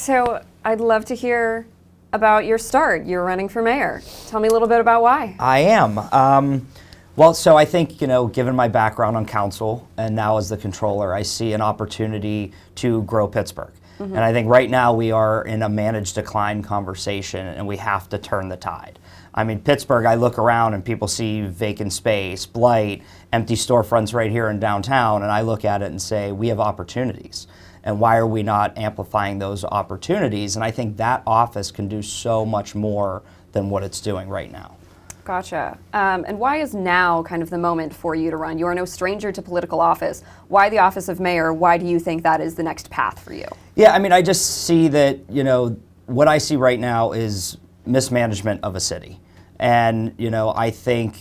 So I'd love to hear about your start. You're running for mayor. Tell me a little bit about why. I am. Well, so I think, given my background on council and now as the controller, I see an opportunity to grow Pittsburgh. And I think right now we are in a managed decline conversation and we have to turn the tide. I mean, Pittsburgh, I look around and people see vacant space, blight, empty storefronts right here in downtown, and I look at it and say, we have opportunities. And why are we not amplifying those opportunities? And I think that office can do so much more than what it's doing right now. Gotcha. And why is now kind of the moment for you to run? You are no stranger to political office. Why the office of mayor? Why do you think that is the next path for you? Yeah, I mean, I just see that, what I see right now is mismanagement of a city. And, I think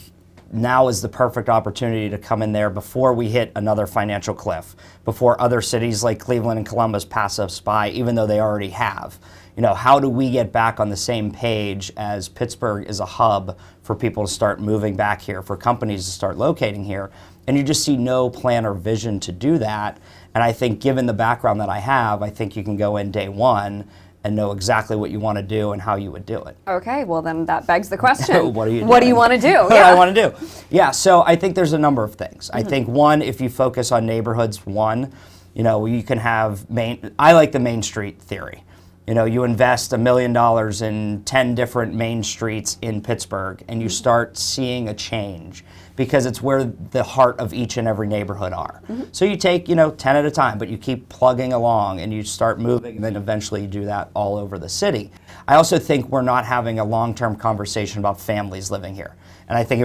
now is the perfect opportunity to come in there before we hit another financial cliff, before other cities like Cleveland and Columbus pass us by, even though they already have. How do we get back on the same page as Pittsburgh is a hub for people to start moving back here, for companies to start locating here? And you just see no plan or vision to do that. And I think given the background that I have, I think you can go in day one and know exactly what you want to do and how you would do it. Okay, well then that begs the question. What are you doing? What do you want to do? What do I want to do? Yeah, so I think there's a number of things. I think one, if you focus on neighborhoods, you can have I like the Main Street theory. You invest $1 million in 10 different main streets in Pittsburgh and you start seeing a change because it's where the heart of each and every neighborhood are. So you take, 10 at a time, but you keep plugging along and you start moving and then eventually you do that all over the city. I also think we're not having a long-term conversation about families living here. And I think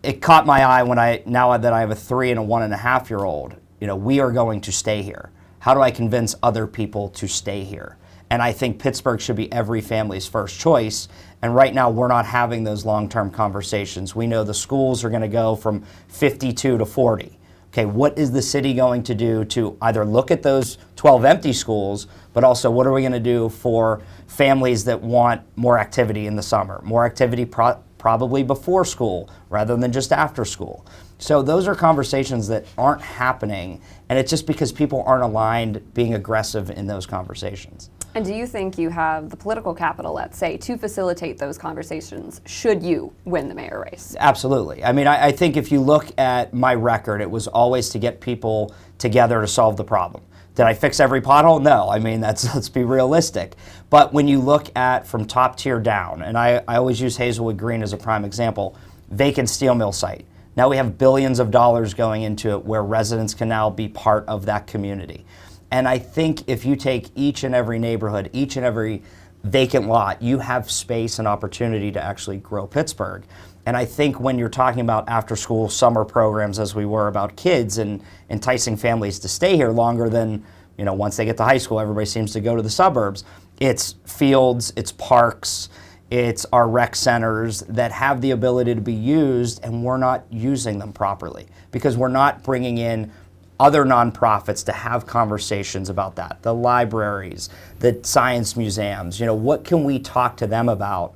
it caught my eye now that I have a 3 and a 1.5-year-old, we are going to stay here. How do I convince other people to stay here? And I think Pittsburgh should be every family's first choice. And right now, we're not having those long-term conversations. We know the schools are going to go from 52 to 40. Okay, what is the city going to do to either look at those 12 empty schools, but also what are we going to do for families that want more activity in the summer, more activity probably before school rather than just after school? So those are conversations that aren't happening, and it's just because people aren't aligned being aggressive in those conversations. And do you think you have the political capital, let's say, to facilitate those conversations should you win the mayor race? Absolutely. I mean, I think if you look at my record, it was always to get people together to solve the problem. Did I fix every pothole? No. I mean, let's be realistic. But when you look at from top tier down, and I always use Hazelwood Green as a prime example, vacant steel mill site. Now we have billions of dollars going into it where residents can now be part of that community. And I think if you take each and every neighborhood, each and every vacant lot, you have space and opportunity to actually grow Pittsburgh. And I think when you're talking about after-school summer programs, as we were about kids and enticing families to stay here longer than, once they get to high school, everybody seems to go to the suburbs. It's fields, it's parks, it's our rec centers that have the ability to be used, and we're not using them properly because we're not bringing in other nonprofits to have conversations about that. The libraries, the science museums, what can we talk to them about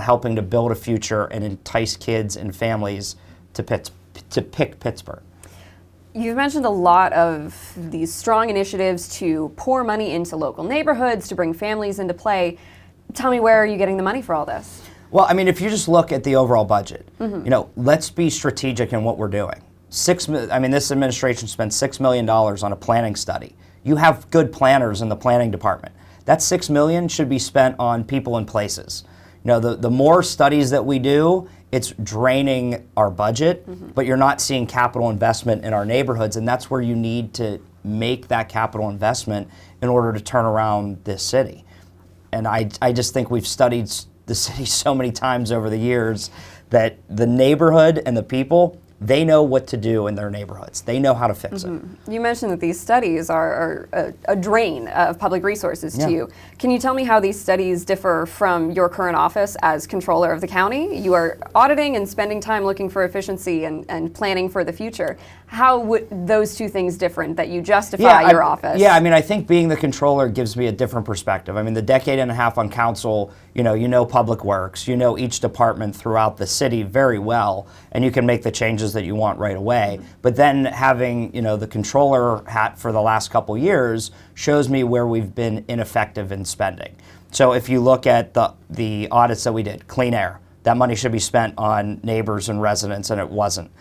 helping to build a future and entice kids and families to pick Pittsburgh? You've mentioned a lot of these strong initiatives to pour money into local neighborhoods, to bring families into play. Tell me, where are you getting the money for all this? Well, I mean, if you just look at the overall budget, let's be strategic in what we're doing. This administration spent $6 million on a planning study. You have good planners in the planning department. That $6 million should be spent on people and places. The more studies that we do, it's draining our budget, but you're not seeing capital investment in our neighborhoods, and that's where you need to make that capital investment in order to turn around this city. And I just think we've studied the city so many times over the years that the neighborhood and the people, they know what to do in their neighborhoods. They know how to fix it. You mentioned that these studies are a drain of public resources to you. Can you tell me how these studies differ from your current office as controller of the county? You are auditing and spending time looking for efficiency and planning for the future. How would those two things different that you justify your office? Yeah, I think being the controller gives me a different perspective. The decade and a half on council, you know public works, each department throughout the city very well, and you can make the changes changes that you want right away. But then having, the controller hat for the last couple years shows me where we've been ineffective in spending. So if you look at the audits that we did, clean air, that money should be spent on neighbors and residents, and it wasn't.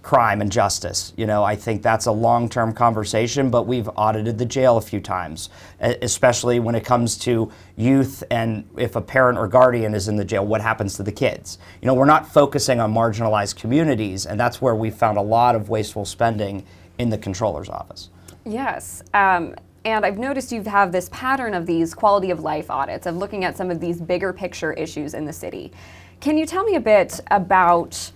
Crime and justice, I think that's a long-term conversation, but we've audited the jail a few times, especially when it comes to youth, and if a parent or guardian is in the jail, what happens to the kids? We're not focusing on marginalized communities, and that's where we found a lot of wasteful spending in the controller's office. Yes. And I've noticed you have this pattern of these quality of life audits, of looking at some of these bigger picture issues in the city. Can you tell me a bit about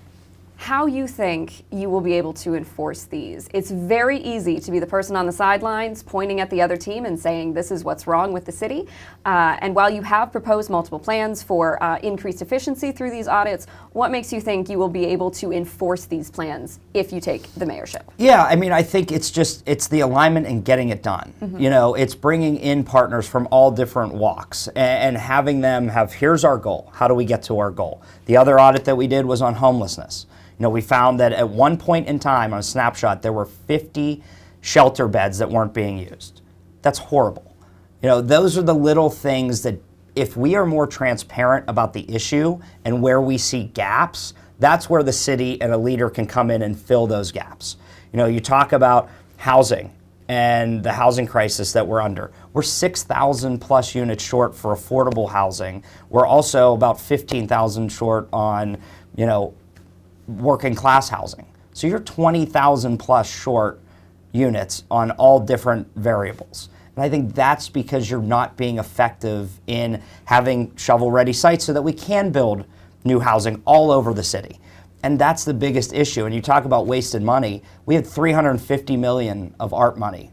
how you think you will be able to enforce these? It's very easy to be the person on the sidelines pointing at the other team and saying this is what's wrong with the city. And while you have proposed multiple plans for increased efficiency through these audits, what makes you think you will be able to enforce these plans if you take the mayorship? Yeah, I think it's the alignment and getting it done. It's bringing in partners from all different walks and having them have, here's our goal. How do we get to our goal? The other audit that we did was on homelessness. We found that at one point in time, on a snapshot, there were 50 shelter beds that weren't being used. That's horrible. Those are the little things that if we are more transparent about the issue and where we see gaps, that's where the city and a leader can come in and fill those gaps. You talk about housing and the housing crisis that we're under. We're 6,000 plus units short for affordable housing. We're also about 15,000 short on, working class housing. So you're 20,000 plus short units on all different variables. And I think that's because you're not being effective in having shovel-ready sites so that we can build new housing all over the city. And that's the biggest issue. And you talk about wasted money. We had $350 million of ARP money.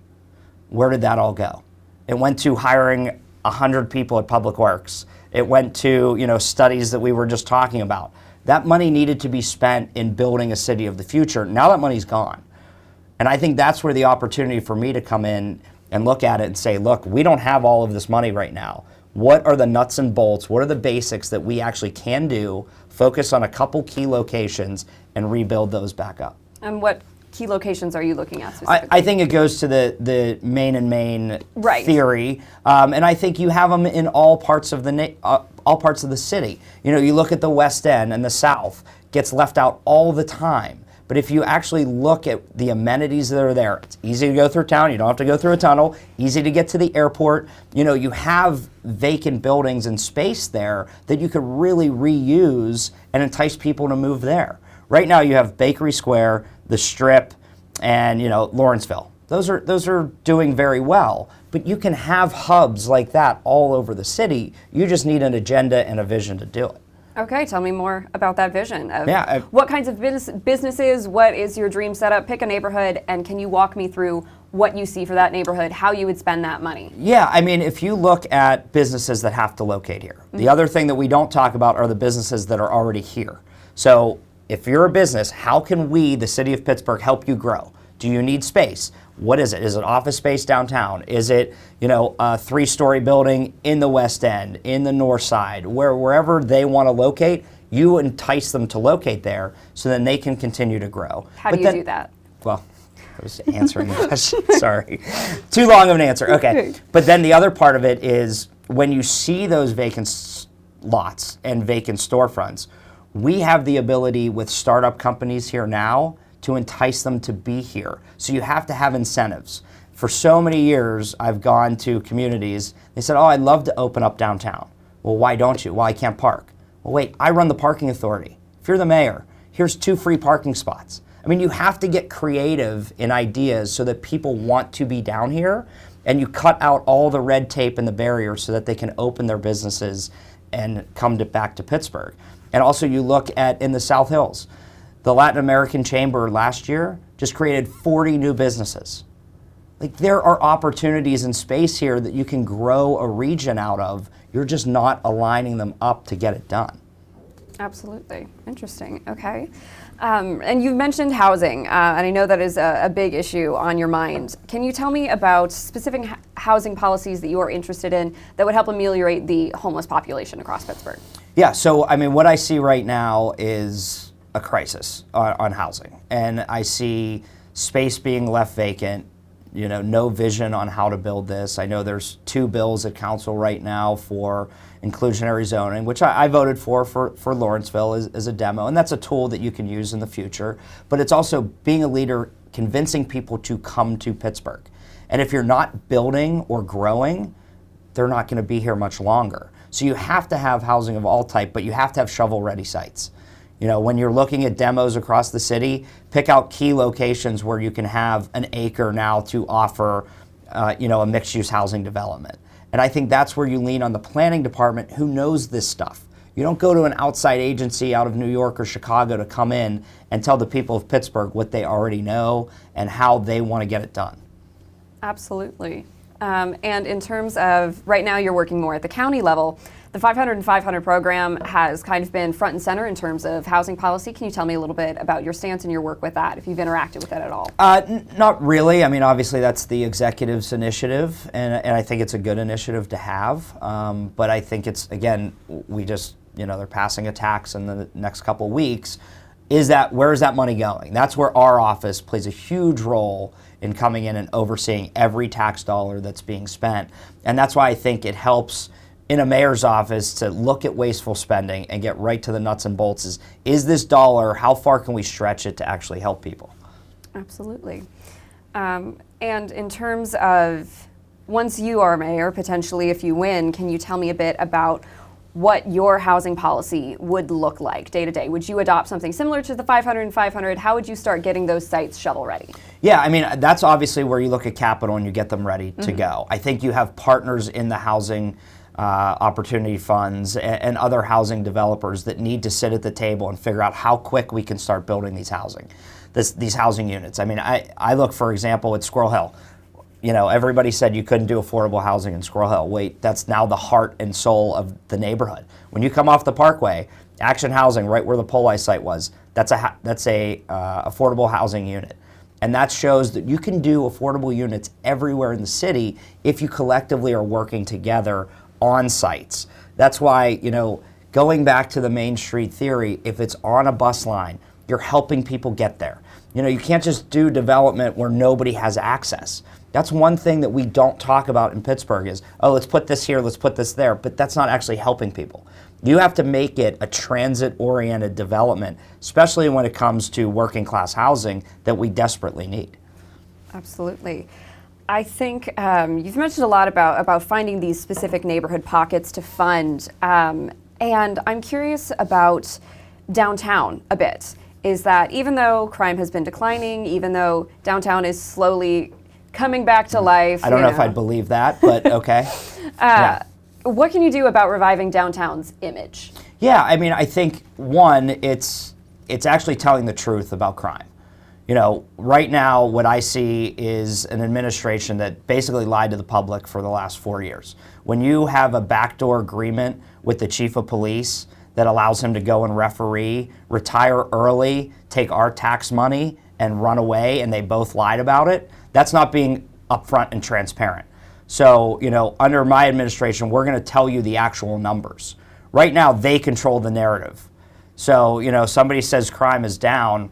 Where did that all go? It went to hiring 100 people at Public Works. It went to, studies that we were just talking about. That money needed to be spent in building a city of the future. Now that money's gone. And I think that's where the opportunity for me to come in and look at it and say, look, we don't have all of this money right now. What are the nuts and bolts? What are the basics that we actually can do? Focus on a couple key locations and rebuild those back up. And what key locations are you looking at specifically? I think it goes to the main and main theory. And I think you have them in all parts of the city. You look at the West End and the South, gets left out all the time. But if you actually look at the amenities that are there, it's easy to go through town. You don't have to go through a tunnel. Easy to get to the airport. You have vacant buildings and space there that you could really reuse and entice people to move there. Right now you have Bakery Square, the Strip, and Lawrenceville. Those are doing very well. But you can have hubs like that all over the city. You just need an agenda and a vision to do it. Okay, tell me more about that vision. What kinds of businesses, what is your dream setup? Pick a neighborhood, and can you walk me through what you see for that neighborhood, how you would spend that money? Yeah, if you look at businesses that have to locate here, the other thing that we don't talk about are the businesses that are already here. So if you're a business, how can we, the city of Pittsburgh, help you grow? Do you need space? What is it? Is it office space downtown? Is it, a 3-story building in the West End, in the North Side, wherever they want to locate, you entice them to locate there so then they can continue to grow. How do you do that? Well, I was answering the question. Sorry. Too long of an answer. Okay. But then the other part of it is when you see those vacant lots and vacant storefronts, we have the ability with startup companies here now to entice them to be here. So you have to have incentives. For so many years, I've gone to communities, they said, oh, I'd love to open up downtown. Well, why don't you? Well, I can't park. Well, wait, I run the parking authority. If you're the mayor, here's 2 free parking spots. You have to get creative in ideas so that people want to be down here, and you cut out all the red tape and the barriers so that they can open their businesses and come back to Pittsburgh. And also you look at in the South Hills, the Latin American Chamber last year just created 40 new businesses. There are opportunities in space here that you can grow a region out of. You're just not aligning them up to get it done. Absolutely. Interesting. Okay. And you've mentioned housing, and I know that is a big issue on your mind. Can you tell me about specific housing policies that you are interested in that would help ameliorate the homeless population across Pittsburgh? Yeah, so what I see right now is a crisis on housing, and I see space being left vacant. No vision on how to build this. I know there's 2 bills at council right now for inclusionary zoning, which I voted for Lawrenceville as a demo, and that's a tool that you can use in the future. But it's also being a leader, convincing people to come to Pittsburgh. And if you're not building or growing, they're not going to be here much longer. So you have to have housing of all type, but you have to have shovel-ready sites. When you're looking at demos across the city, pick out key locations where you can have an acre now to offer, a mixed-use housing development. And I think that's where you lean on the planning department who knows this stuff. You don't go to an outside agency out of New York or Chicago to come in and tell the people of Pittsburgh what they already know and how they want to get it done. Absolutely. And in terms of, right now you're working more at the county level, the 500 and 500 program has kind of been front and center in terms of housing policy. Can you tell me a little bit about your stance and your work with that, if you've interacted with that at all? Not really. I mean, obviously that's the executive's initiative, and I think it's a good initiative to have. But I think it's, again, they're passing a tax in the next couple weeks. Where is that money going? That's where our office plays a huge role in coming in and overseeing every tax dollar that's being spent. And that's why I think it helps in a mayor's office to look at wasteful spending and get right to the nuts and bolts. Is this dollar, how far can we stretch it to actually help people? Absolutely. And in terms of, once you are mayor, potentially if you win, can you tell me a bit about what your housing policy would look like day to day? Would you adopt something similar to the 500 and 500? How would you start getting those sites shovel ready? Yeah, I mean, that's obviously where you look at capital and you get them ready to go. I think you have partners in the housing opportunity funds and other housing developers that need to sit at the table and figure out how quick we can start building these housing units. I mean, I look, for example, at Squirrel Hill. Everybody said you couldn't do affordable housing in Squirrel Hill. Wait, that's now the heart and soul of the neighborhood. When you come off the Parkway, Action Housing, right where the Poli site was, that's a affordable housing unit. And that shows that you can do affordable units everywhere in the city if you collectively are working together on sites. That's why, going back to the Main Street theory, if it's on a bus line, you're helping people get there. You can't just do development where nobody has access. That's one thing that we don't talk about in Pittsburgh is, let's put this here, let's put this there, but that's not actually helping people. You have to make it a transit-oriented development, especially when it comes to working class housing that we desperately need. Absolutely. I think you've mentioned a lot about finding these specific neighborhood pockets to fund, and I'm curious about downtown a bit. Is that even though crime has been declining, even though downtown is slowly coming back to life. I don't know if I'd believe that, but okay. Yeah. What can you do about reviving downtown's image? Yeah, I mean, I think, one, it's actually telling the truth about crime. Right now, what I see is an administration that basically lied to the public for the last 4 years. When you have a backdoor agreement with the chief of police that allows him to go and referee, retire early, take our tax money, and run away, and they both lied about it, that's not being upfront and transparent. So, under my administration, we're going to tell you the actual numbers. Right now, they control the narrative. So, somebody says crime is down,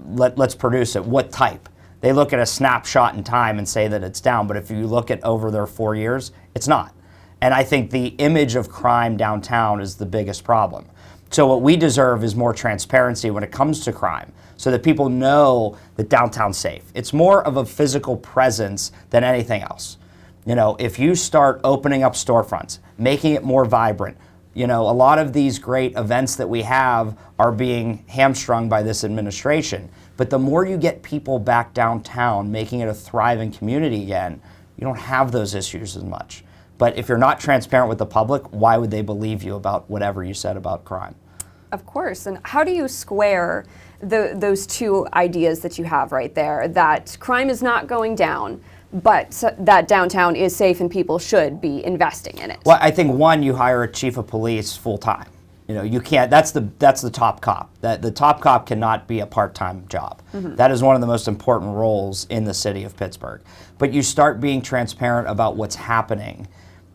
let's produce it. What type? They look at a snapshot in time and say that it's down, but if you look at over their 4 years, it's not. And I think the image of crime downtown is the biggest problem. So what we deserve is more transparency when it comes to crime, so that people know that downtown's safe. It's more of a physical presence than anything else. If you start opening up storefronts, making it more vibrant, a lot of these great events that we have are being hamstrung by this administration. But the more you get people back downtown, making it a thriving community again, you don't have those issues as much. But if you're not transparent with the public, why would they believe you about whatever you said about crime? Of course. And how do you square those two ideas that you have right there, that crime is not going down, but that downtown is safe and people should be investing in it? Well, I think, one, you hire a chief of police full time. You can't. That's the top cop. The top cop cannot be a part-time job. Mm-hmm. That is one of the most important roles in the city of Pittsburgh. But you start being transparent about what's happening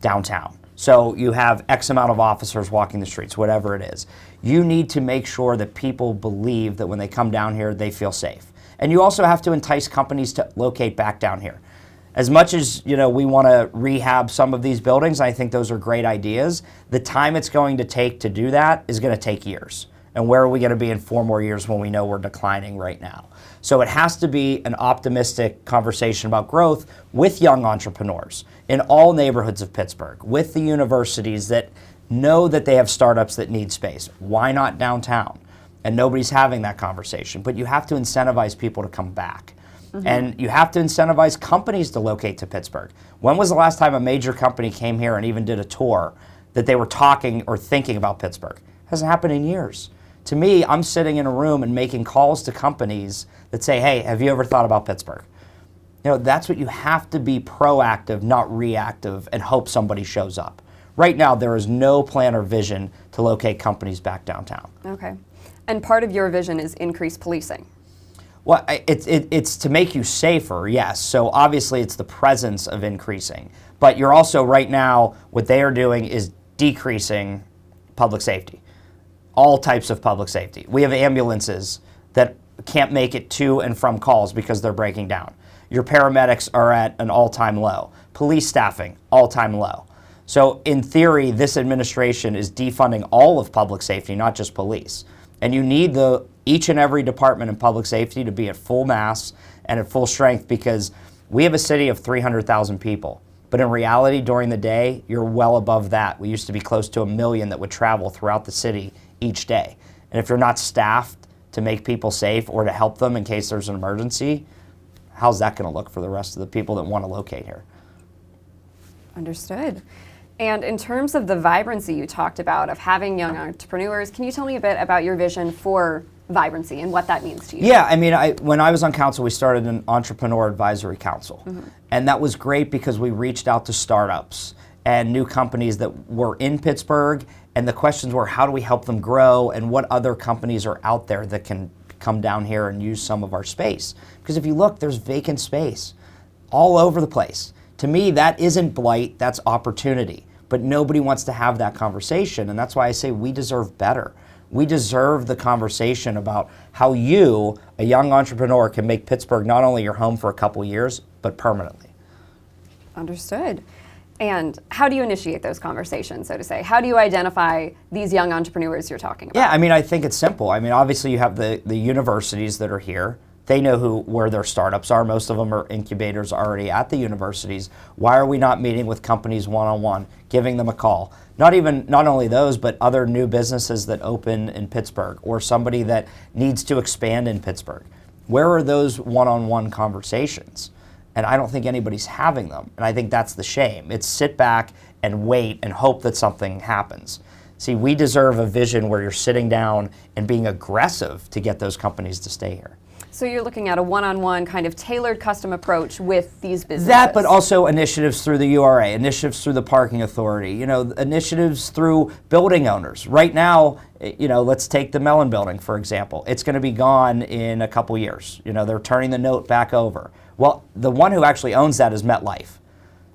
downtown. So you have X amount of officers walking the streets, whatever it is. You need to make sure that people believe that when they come down here, they feel safe. And you also have to entice companies to locate back down here. As much as we want to rehab some of these buildings, I think those are great ideas. The time it's going to take to do that is going to take years. And where are we going to be in 4 more years when we know we're declining right now? So it has to be an optimistic conversation about growth with young entrepreneurs in all neighborhoods of Pittsburgh, with the universities that know that they have startups that need space. Why not downtown? And nobody's having that conversation. But you have to incentivize people to come back. And you have to incentivize companies to locate to Pittsburgh. When was the last time a major company came here and even did a tour that they were talking or thinking about Pittsburgh? Hasn't happened in years. To me, I'm sitting in a room and making calls to companies that say, hey, have you ever thought about Pittsburgh? That's what you have to be proactive, not reactive, and hope somebody shows up. Right now, there is no plan or vision to locate companies back downtown. Okay. And part of your vision is increased policing. Well, it's to make you safer, yes. So obviously it's the presence of increasing. But you're also, right now, what they are doing is decreasing public safety. All types of public safety. We have ambulances that can't make it to and from calls because they're breaking down. Your paramedics are at an all-time low. Police staffing, all-time low. So in theory, this administration is defunding all of public safety, not just police. And you need each and every department in public safety to be at full mass and at full strength, because we have a city of 300,000 people. But in reality, during the day, you're well above that. We used to be close to 1 million that would travel throughout the city each day. And if you're not staffed to make people safe or to help them in case there's an emergency, how's that going to look for the rest of the people that want to locate here? Understood. And in terms of the vibrancy you talked about of having young entrepreneurs, can you tell me a bit about your vision for vibrancy and what that means to you? Yeah, I mean, when I was on council, we started an entrepreneur advisory council. And that was great because we reached out to startups and new companies that were in Pittsburgh. And the questions were, how do we help them grow, and what other companies are out there that can come down here and use some of our space? Because if you look, there's vacant space all over the place. To me, that isn't blight, that's opportunity. But nobody wants to have that conversation, and that's why I say we deserve better. We deserve the conversation about how you, a young entrepreneur, can make Pittsburgh not only your home for a couple years, but permanently. Understood. And how do you initiate those conversations, so to say? How do you identify these young entrepreneurs you're talking about? Yeah, I mean, I think it's simple. I mean, obviously you have the universities that are here. They know where their startups are. Most of them are incubators already at the universities. Why are we not meeting with companies one-on-one, giving them a call? Not only those, but other new businesses that open in Pittsburgh, or somebody that needs to expand in Pittsburgh. Where are those one-on-one conversations? And I don't think anybody's having them. And I think that's the shame. It's sit back and wait and hope that something happens. See, we deserve a vision where you're sitting down and being aggressive to get those companies to stay here. So you're looking at a one-on-one kind of tailored custom approach with these businesses. That, but also initiatives through the URA, initiatives through the parking authority, initiatives through building owners. Right now, let's take the Mellon building, for example. It's going to be gone in a couple years. They're turning the note back over. Well, the one who actually owns that is MetLife.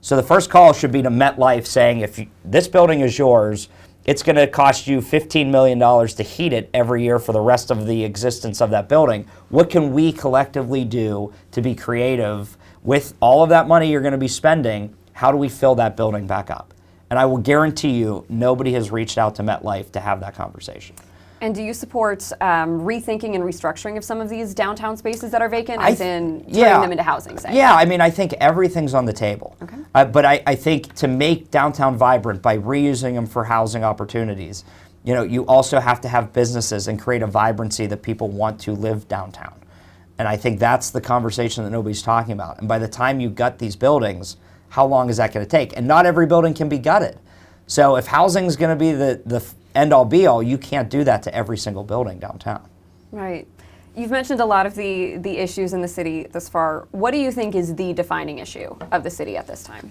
So the first call should be to MetLife saying, if this building is yours, it's going to cost you $15 million to heat it every year for the rest of the existence of that building. What can we collectively do to be creative with all of that money you're going to be spending? How do we fill that building back up? And I will guarantee you, nobody has reached out to MetLife to have that conversation. And do you support rethinking and restructuring of some of these downtown spaces that are vacant, as in turning them into housing, say? Yeah, I mean, I think everything's on the table. Okay. But I think to make downtown vibrant by reusing them for housing opportunities, you also have to have businesses and create a vibrancy that people want to live downtown. And I think that's the conversation that nobody's talking about. And by the time you gut these buildings, how long is that going to take? And not every building can be gutted. So if housing is going to be the end-all be-all, you can't do that to every single building downtown. Right. You've mentioned a lot of the issues in the city thus far. What do you think is the defining issue of the city at this time?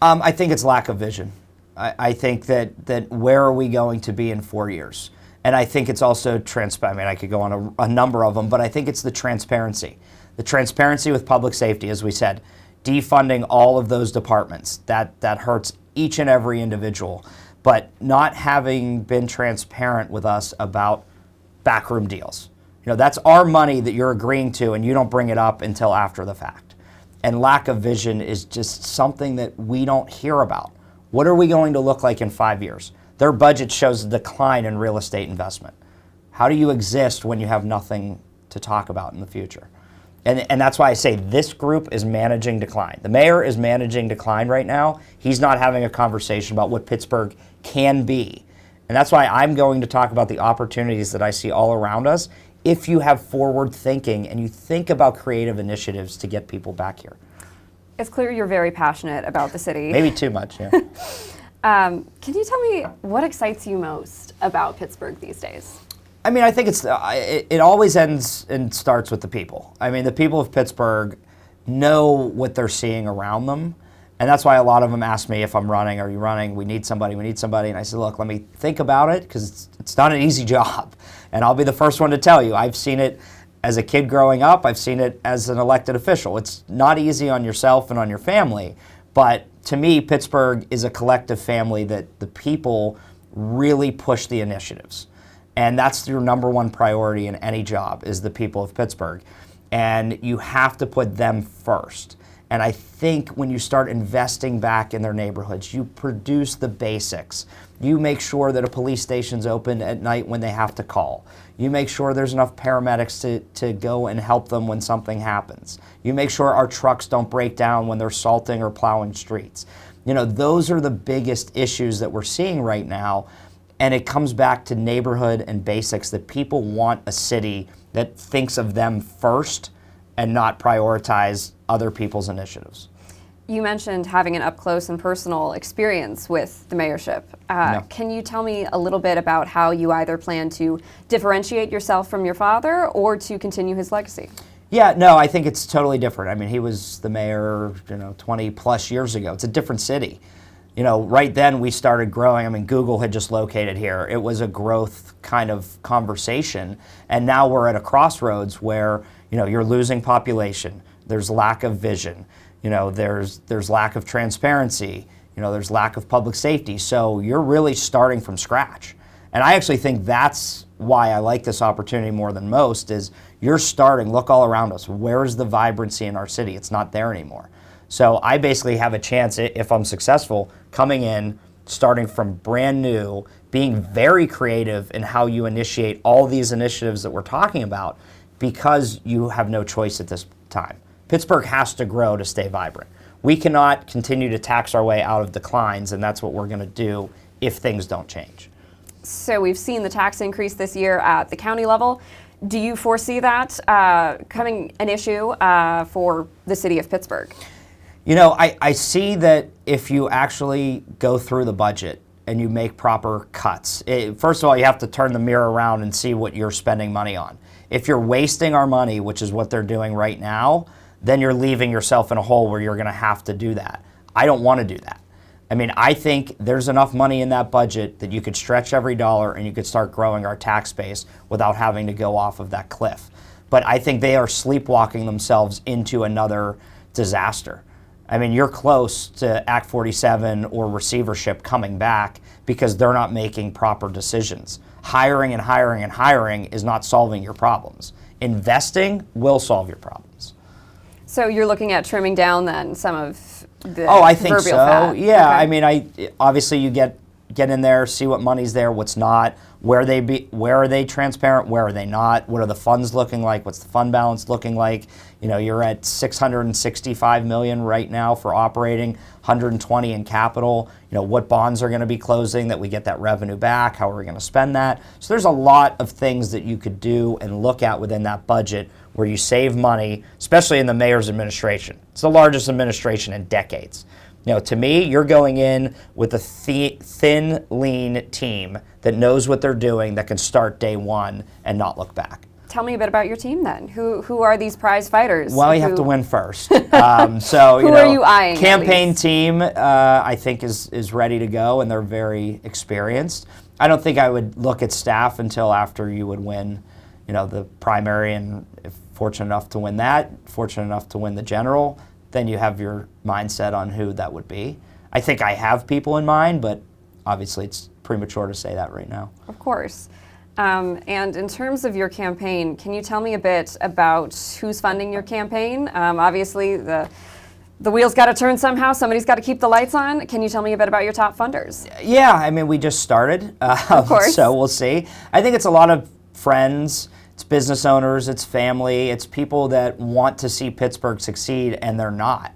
I think it's lack of vision. I think that where are we going to be in 4 years? And I think it's also I could go on a number of them, but I think it's the transparency. The transparency with public safety, as we said, defunding all of those departments. That hurts each and every individual, but not having been transparent with us about backroom deals. That's our money that you're agreeing to, and you don't bring it up until after the fact. And lack of vision is just something that we don't hear about. What are we going to look like in 5 years? Their budget shows a decline in real estate investment. How do you exist when you have nothing to talk about in the future? And that's why I say this group is managing decline. The mayor is managing decline right now. He's not having a conversation about what Pittsburgh can be. And that's why I'm going to talk about the opportunities that I see all around us if you have forward thinking and you think about creative initiatives to get people back here. It's clear you're very passionate about the city. Maybe too much, yeah. Can you tell me what excites you most about Pittsburgh these days? I mean, I think it always ends and starts with the people. I mean, the people of Pittsburgh know what they're seeing around them. And that's why a lot of them ask me if I'm running, are you running? We need somebody. And I said, look, let me think about it, because it's not an easy job. And I'll be the first one to tell you, I've seen it as a kid growing up. I've seen it as an elected official. It's not easy on yourself and on your family. But to me, Pittsburgh is a collective family that the people really push the initiatives. And that's your number one priority in any job, is the people of Pittsburgh. And you have to put them first. And I think when you start investing back in their neighborhoods, you produce the basics. You make sure that a police station's open at night when they have to call. You make sure there's enough paramedics to go and help them when something happens. You make sure our trucks don't break down when they're salting or plowing streets. Those are the biggest issues that we're seeing right now. And it comes back to neighborhood and basics, that people want a city that thinks of them first and not prioritize other people's initiatives. You mentioned having an up-close and personal experience with the mayorship. Can you tell me a little bit about how you either plan to differentiate yourself from your father or to continue his legacy? Yeah, no, I think it's totally different. I mean, he was the mayor, 20 plus years ago. It's a different city. Right then we started growing. I mean, Google had just located here. It was a growth kind of conversation. And now we're at a crossroads where, you're losing population. There's lack of vision. There's lack of transparency. There's lack of public safety. So you're really starting from scratch. And I actually think that's why I like this opportunity more than most, is you're starting, look all around us. Where's the vibrancy in our city? It's not there anymore. So I basically have a chance, if I'm successful, coming in, starting from brand new, being very creative in how you initiate all these initiatives that we're talking about, because you have no choice at this time. Pittsburgh has to grow to stay vibrant. We cannot continue to tax our way out of declines, and that's what we're going to do if things don't change. So we've seen the tax increase this year at the county level. Do you foresee that becoming an issue for the city of Pittsburgh? I see that if you actually go through the budget and you make proper cuts, first of all, you have to turn the mirror around and see what you're spending money on. If you're wasting our money, which is what they're doing right now, then you're leaving yourself in a hole where you're going to have to do that. I don't want to do that. I mean, I think there's enough money in that budget that you could stretch every dollar and you could start growing our tax base without having to go off of that cliff. But I think they are sleepwalking themselves into another disaster. I mean, you're close to Act 47 or receivership coming back because they're not making proper decisions. Hiring and hiring and hiring is not solving your problems. Investing will solve your problems. So you're looking at trimming down then some of the I think so. fat. Yeah, Okay. I mean, obviously you get in there, see what money's there, what's not, where are they transparent, where are they not, what are the funds looking like, what's the fund balance looking like. You're at $665 million right now for operating, 120 in capital. What bonds are going to be closing that we get that revenue back, how are we going to spend that. So there's a lot of things that you could do and look at within that budget where you save money, especially in the mayor's administration. It's the largest administration in decades. To me, you're going in with a thin, lean team that knows what they're doing, that can start day one and not look back. Tell me a bit about your team then. Who are these prize fighters? Well, you have to win first. So Who are you eyeing, at campaign least? team, I think is ready to go, and they're very experienced. I don't think I would look at staff until after you would win, the primary, and if fortunate enough to win that, fortunate enough to win the general, then you have your mindset on who that would be. I think I have people in mind, but obviously it's premature to say that right now. Of course. And in terms of your campaign, can you tell me a bit about who's funding your campaign? Obviously, the wheels got to turn somehow. Somebody's got to keep the lights on. Can you tell me a bit about your top funders? Yeah, I mean, we just started, of course. So we'll see. I think it's a lot of friends, it's business owners, it's family, it's people that want to see Pittsburgh succeed and they're not.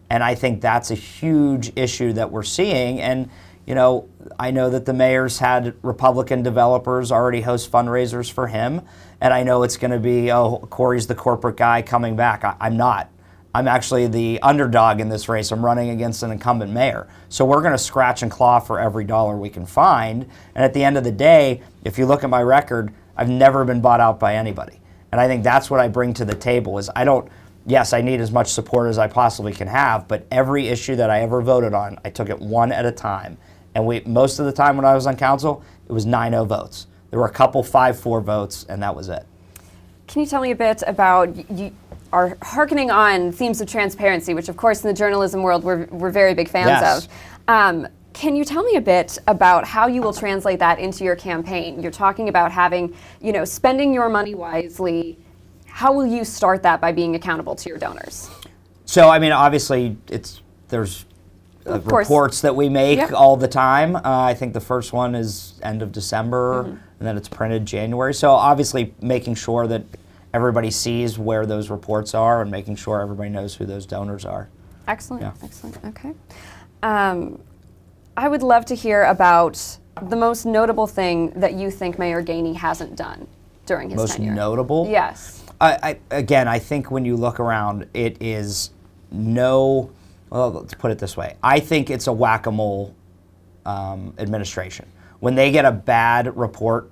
And I think that's a huge issue that we're seeing. And, you know, I know that the mayor's had Republican developers already host fundraisers for him. And I know it's going to be, oh, Corey's the corporate guy coming back. I'm not. I'm actually the underdog in this race. I'm running against an incumbent mayor. So we're going to scratch and claw for every dollar we can find. And at the end of the day, if you look at my record, I've never been bought out by anybody. And I think that's what I bring to the table is yes, I need as much support as I possibly can have, but every issue that I ever voted on, I took it one at a time. And most of the time when I was on council, it was 9-0 votes. There were a couple 5-4 votes, and that was it. Can you tell me a bit about, you are hearkening on themes of transparency, which of course in the journalism world we're very big fans of. Can you tell me a bit about how you will translate that into your campaign? You're talking about having, spending your money wisely. How will you start that by being accountable to your donors? So, I mean, obviously there's reports that we make all the time. I think the first one is end of December, and then it's printed January. So obviously making sure that everybody sees where those reports are and making sure everybody knows who those donors are. Excellent, excellent, okay. I would love to hear about the most notable thing that you think Mayor Gainey hasn't done during his tenure. Most notable? Yes. I think when you look around, it is well, let's put it this way. I think it's a whack-a-mole administration. When they get a bad report,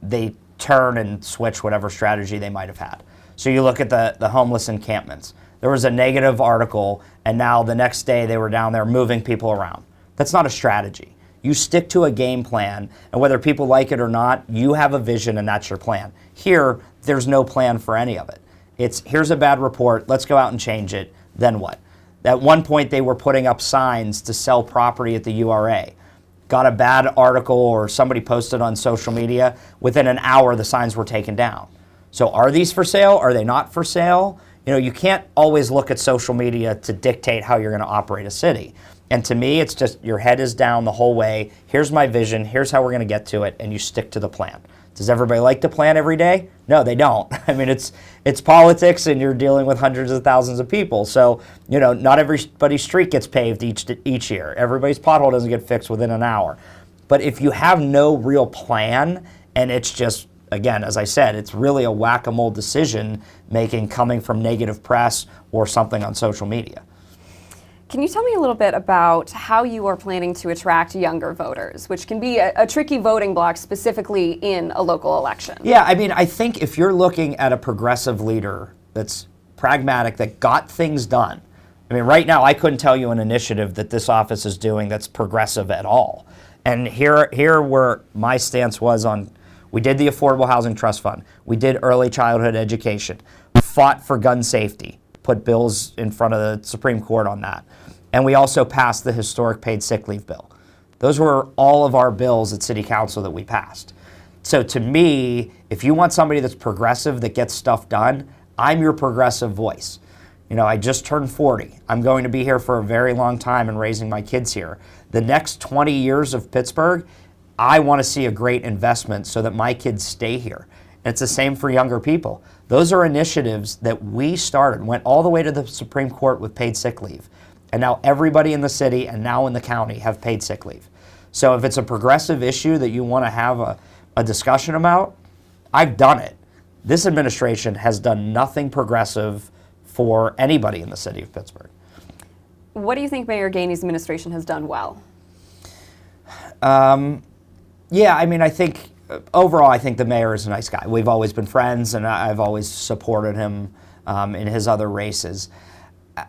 they turn and switch whatever strategy they might have had. So you look at the homeless encampments. There was a negative article, and now the next day they were down there moving people around. That's not a strategy. You stick to a game plan, and whether people like it or not, you have a vision and that's your plan. Here, there's no plan for any of it. It's, here's a bad report, let's go out and change it, then what? At one point, they were putting up signs to sell property at the URA. Got a bad article or somebody posted on social media, within an hour, the signs were taken down. So are these for sale? Are they not for sale? You can't always look at social media to dictate how you're going to operate a city. And to me, it's just your head is down the whole way. Here's my vision. Here's how we're going to get to it, and you stick to the plan. Does everybody like to plan every day? No, they don't. I mean, it's politics, and you're dealing with hundreds of thousands of people. So, not everybody's street gets paved each year. Everybody's pothole doesn't get fixed within an hour. But if you have no real plan, and it's just, again, as I said, it's really a whack-a-mole decision making coming from negative press or something on social media. Can you tell me a little bit about how you are planning to attract younger voters, which can be a tricky voting block specifically in a local election? Yeah, I mean, I think if you're looking at a progressive leader that's pragmatic, that got things done. I mean, right now, I couldn't tell you an initiative that this office is doing that's progressive at all. And here where my stance was on, we did the Affordable Housing Trust Fund. We did early childhood education, fought for gun safety, put bills in front of the Supreme Court on that. And we also passed the historic paid sick leave bill. Those were all of our bills at City Council that we passed. So to me, if you want somebody that's progressive, that gets stuff done, I'm your progressive voice. I just turned 40. I'm going to be here for a very long time and raising my kids here. The next 20 years of Pittsburgh, I want to see a great investment so that my kids stay here. And it's the same for younger people. Those are initiatives that we started, went all the way to the Supreme Court with paid sick leave. And now everybody in the city and now in the county have paid sick leave. So if it's a progressive issue that you want to have a discussion about, I've done it. This administration has done nothing progressive for anybody in the city of Pittsburgh. What do you think Mayor Gainey's administration has done well? Yeah, I mean, I think overall, I think the mayor is a nice guy. We've always been friends, and I've always supported him in his other races.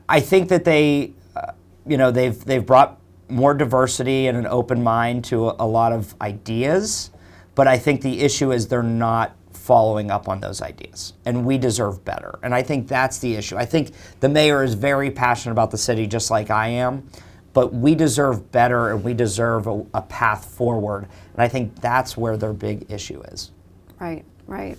I think that they've brought more diversity and an open mind to a lot of ideas, but I think the issue is they're not following up on those ideas, and we deserve better. And I think that's the issue. I think the mayor is very passionate about the city, just like I am, but we deserve better and we deserve a path forward. And I think that's where their big issue is. Right, right.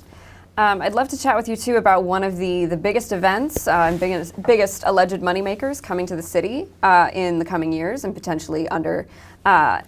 I'd love to chat with you too about one of the biggest events and biggest alleged moneymakers coming to the city in the coming years and potentially under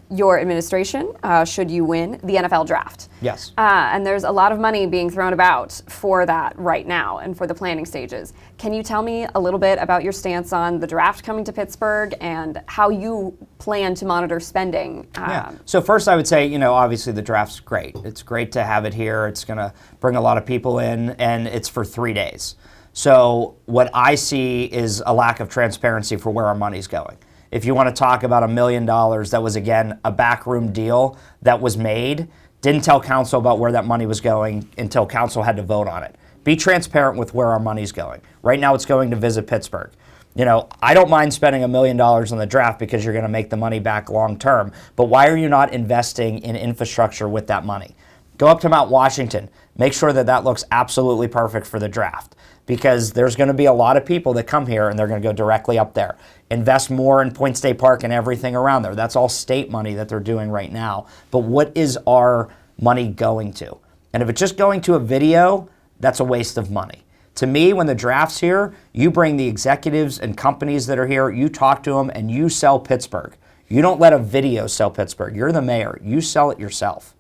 your administration, should you win, the NFL draft. Yes. And there's a lot of money being thrown about for that right now and for the planning stages. Can you tell me a little bit about your stance on the draft coming to Pittsburgh and how you plan to monitor spending? Yeah. So first I would say, obviously the draft's great. It's great to have it here. It's going to bring a lot of people in, and it's for 3 days. So what I see is a lack of transparency for where our money's going. If you want to talk about $1 million, that was, again, a backroom deal that was made, didn't tell council about where that money was going until council had to vote on it. Be transparent with where our money's going. Right now it's going to visit Pittsburgh. I don't mind spending $1 million on the draft because you're going to make the money back long term, but why are you not investing in infrastructure with that money? Go up to Mount Washington. Make sure that that looks absolutely perfect for the draft, because there's going to be a lot of people that come here and they're going to go directly up there. Invest more in Point State Park and everything around there. That's all state money that they're doing right now. But what is our money going to? And if it's just going to a video, that's a waste of money. To me, when the draft's here, you bring the executives and companies that are here, you talk to them, and you sell Pittsburgh. You don't let a video sell Pittsburgh. You're the mayor. You sell it yourself.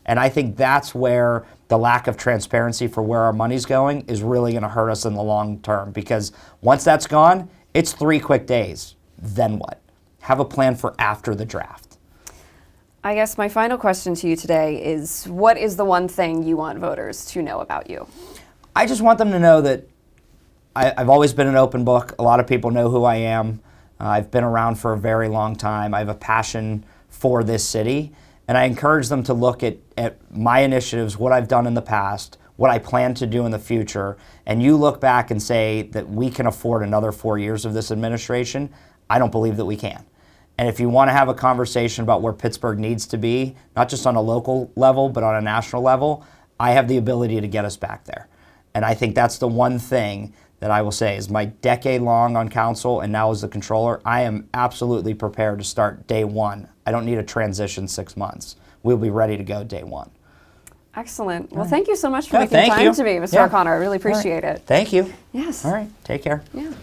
And I think that's where the lack of transparency for where our money's going is really going to hurt us in the long term, because once that's gone, it's 3 quick days. Then what? Have a plan for after the draft. I guess my final question to you today is, what is the one thing you want voters to know about you? I just want them to know that I've always been an open book. A lot of people know who I am. I've been around for a very long time. I have a passion for this city. And I encourage them to look at my initiatives, what I've done in the past, what I plan to do in the future, and you look back and say that we can afford another 4 years of this administration. I don't believe that we can. And if you want to have a conversation about where Pittsburgh needs to be, not just on a local level, but on a national level, I have the ability to get us back there. And I think that's the one thing that I will say is my decade long on council and now as the controller, I am absolutely prepared to start day one. I don't need a transition 6 months. We'll be ready to go day one. Excellent. Well, thank you so much for making time to me, Mr. O'Connor. I really appreciate it. Thank you. Yes. All right. Take care. Yeah.